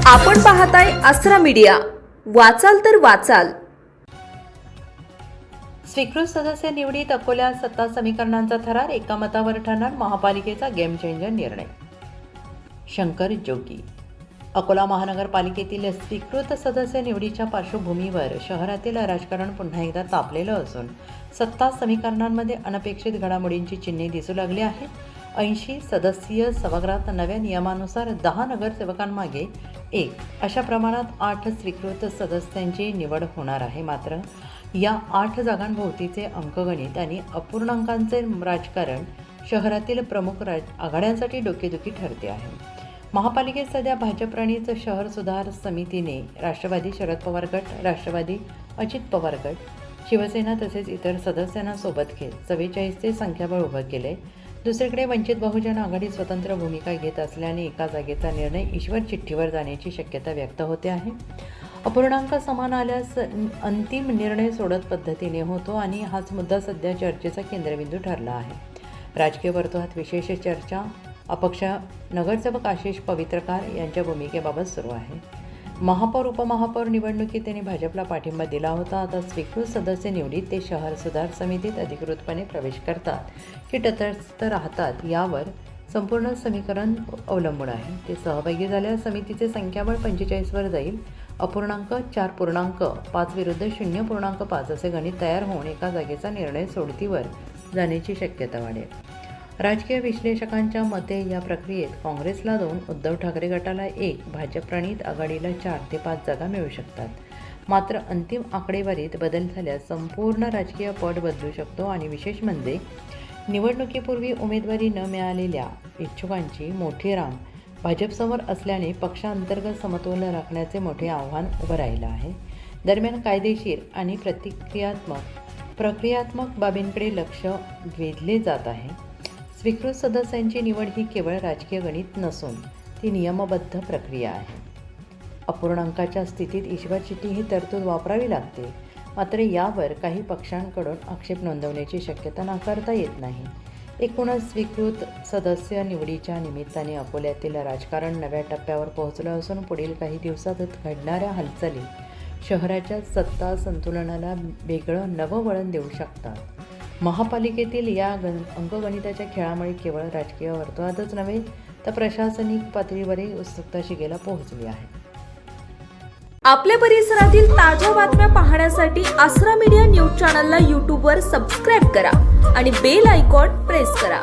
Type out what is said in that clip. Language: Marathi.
आपण पाहताय आसरा मीडिया, वाचाल तर वाचाल। स्वीकृत सदस्य निवडीत अकोल्यात सत्ता समीकरणांचा थरार, एका मतावर ठरणार महापालिकेचा गेम चेंजर निर्णय। शंकर जोगी। अकोला महानगरपालिकेतील स्वीकृत सदस्य निवडीच्या पार्श्वभूमीवर शहरातील राजकारण पुन्हा एकदा तापलेलं असून सत्ता समीकरणांमध्ये अनपेक्षित घडामोडींची चिन्हे दिसू लागली आहेत। 80 सदस्यीय सभागृहात नव्या नियमानुसार 10 नगरसेवकांमागे 1 अशा प्रमाणात 8 स्वीकृत सदस्यांची निवड होणार आहे। मात्र या 8 जागांभोवतीचे अंकगणित आणि अपूर्णांकांचे राजकारण शहरातील प्रमुख आघाड्यांसाठी डोकेदुखी ठरते आहे। महापालिकेत सध्या भाजपप्रणीत शहर सुधार समितीने राष्ट्रवादी शरद पवार गट, राष्ट्रवादी अजित पवार गट, शिवसेना तसेच इतर सदस्यांना सोबत घेत 44चे संख्याबळ उभं केले। दुसरीकडे वंचित बहुजन आघाडी स्वतंत्र भूमिका घेत असल्याने एका जागेचा निर्णय ईश्वर चिठ्ठीवर जाण्याची शक्यता व्यक्त होते आहे। अपूर्णांक समान आल्यास अंतिम निर्णय सोडत पद्धतीने होतो आणि हाच मुद्दा सध्या चर्चेचा केंद्रबिंदू ठरला आहे। राजकीय वर्तुळात विशेष चर्चा अपक्ष नगरसेवक आशिष पवित्रकार यांच्या भूमिकेबाबत सुरू आहे। महापौर उपमहापौर निवडणुकीत त्यांनी भाजपला पाठिंबा दिला होता। आता स्वीकृत सदस्य निवडीत ते शहर सुधार समितीत अधिकृतपणे प्रवेश करतात की तटस्थ राहतात यावर संपूर्ण समीकरण अवलंबून आहे। ते सहभागी झाल्यास समितीचे संख्याबळ 45वर जाईल। अपूर्णांक 4.5 विरुद्ध 0.5 असे गणित तयार होऊन एका जागेचा निर्णय सोडतीवर जाण्याची शक्यता वाढेल। राजकीय विश्लेषकांच्या मते या प्रक्रियेत काँग्रेसला 2, उद्धव ठाकरे गटाला 1, भाजप-प्रणीत आघाडीला 4 ते 5 जागा मिळू शकतात। मात्र अंतिम आकडेवारीत बदल झाल्यास संपूर्ण राजकीय पट बदलू शकतो आणि विशेष म्हणजे निवडणुकीपूर्वी उमेदवारी न मिळालेल्या इच्छुकांची मोठी रांग भाजपसमोर असल्याने पक्षांतर्गत समतोल राखण्याचे मोठे आव्हान उभं राहिलं आहे। दरम्यान कायदेशीर आणि प्रक्रियात्मक बाबींकडे लक्ष वेधले जात आहे। स्वीकृत सदस्यांची निवड ही केवळ राजकीय गणित नसून ती नियमबद्ध प्रक्रिया आहे। अपूर्णांकाच्या स्थितीत ईश्वर चिठ्ठी ही तरतूद वापरावी लागते। मात्र यावर काही पक्षांकडून आक्षेप नोंदवण्याची शक्यता नाकारता येत नाही। एकूणच स्वीकृत सदस्य निवडीच्या निमित्ताने अकोल्यातील राजकारण नव्या टप्प्यावर पोहोचलं असून पुढील काही दिवसात घडणाऱ्या हालचाली शहराच्या सत्ता संतुलनाला वेगळं नवं वळण देऊ शकतात। महापालिकेतील या अंकगणिताच्या खेळामुळे केवळ राजकीय वर्तुळातच नव्हे तर प्रशासनिक पातळीवरही उत्सुकता शिगेला पोहोचली आहे। आपल्या परिसरातील ताज्या बातम्या पाहण्यासाठी आसरा मीडिया न्यूज चॅनलला यूट्यूबवर सबस्क्राईब करा आणि बेल आयकॉन प्रेस करा।